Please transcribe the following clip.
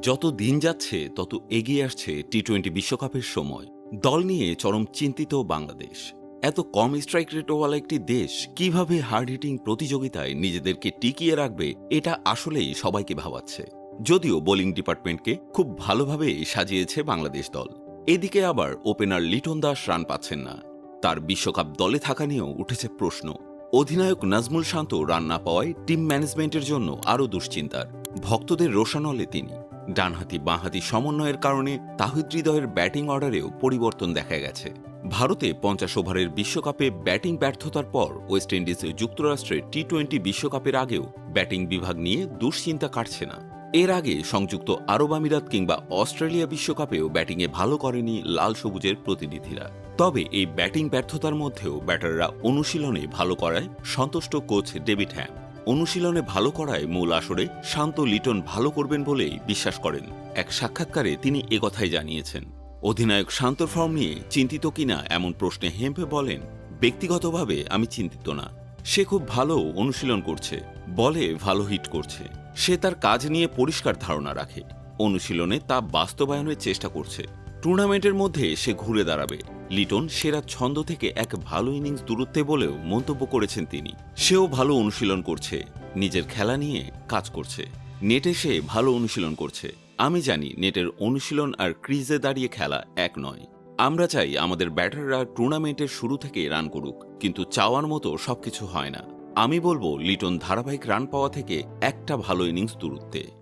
যত দিন যাচ্ছে তত এগিয়ে আসছে টি-20 বিশ্বকাপের সময়। দল নিয়ে চরম চিন্তিত বাংলাদেশ। এত কম স্ট্রাইক রেটওয়ালা একটি দেশ কিভাবে হার্ড হিটিং প্রতিযোগিতায় নিজেদেরকে টিকিয়ে রাখবে, এটা আসলেই সবাইকে ভাবাচ্ছে। যদিও বোলিং ডিপার্টমেন্টকে খুব ভালোভাবে সাজিয়েছে বাংলাদেশ দল, এদিকে আবার ওপেনার লিটন দাস রান পাচ্ছেন না। তার বিশ্বকাপ দলে থাকা নিয়েও উঠেছে প্রশ্ন। অধিনায়ক নাজমুল শান্ত রান না পাওয়ায় টিম ম্যানেজমেন্টের জন্য আরও দুশ্চিন্তার। ভক্তদের রোষানলে তিনি। ডানহাতি বাঁহাতি সমন্বয়ের কারণে তাহিদ হৃদয়ের ব্যাটিং অর্ডারেও পরিবর্তন দেখা গেছে। ভারতে 50 ওভারের বিশ্বকাপে ব্যাটিং ব্যর্থতার পর ওয়েস্ট ইন্ডিজ যুক্তরাষ্ট্রের টি-20 বিশ্বকাপের আগেও ব্যাটিং বিভাগ নিয়ে দুশ্চিন্তা কাটছে না। এর আগে সংযুক্ত আরব আমিরাত কিংবা অস্ট্রেলিয়া বিশ্বকাপেও ব্যাটিংয়ে ভালো করেনি লাল সবুজের প্রতিনিধিরা। তবে এই ব্যাটিং ব্যর্থতার মধ্যেও ব্যাটাররা অনুশীলনে ভালো করায় সন্তুষ্ট কোচ ডেভিড হ্যাম। অনুশীলনে ভালো করায় মূল আসরে শান্ত লিটন ভালো করবেন বলেই বিশ্বাস করেন। এক সাক্ষাৎকারে তিনি একথাই জানিয়েছেন। অধিনায়ক শান্তর ফর্ম নিয়ে চিন্তিত কিনা এমন প্রশ্নে হেম্পে বলেন, ব্যক্তিগতভাবে আমি চিন্তিত না। সে খুব ভালো অনুশীলন করছে, বলে ভালো হিট করছে। সে তার কাজ নিয়ে পরিষ্কার ধারণা রাখে, অনুশীলনে তা বাস্তবায়নের চেষ্টা করছে। টুর্নামেন্টের মধ্যে সে ঘুরে দাঁড়াবে। লিটন সেরা ছন্দ থেকে এক ভালো ইনিংস দূরত্বে বলেও মন্তব্য করেছেন তিনি। সেও ভালো অনুশীলন করছে, নিজের খেলা নিয়ে কাজ করছে। নেটে সে ভালো অনুশীলন করছে। আমি জানি নেটের অনুশীলন আর ক্রিজে দাঁড়িয়ে খেলা এক নয়। আমরা চাই আমাদের ব্যাটাররা টুর্নামেন্টের শুরু থেকে রান করুক, কিন্তু চাওয়ার মতো সবকিছু হয় না। আমি বলবো লিটন ধারাবাহিক রান পাওয়া থেকে একটা ভালো ইনিংস দূরত্বে।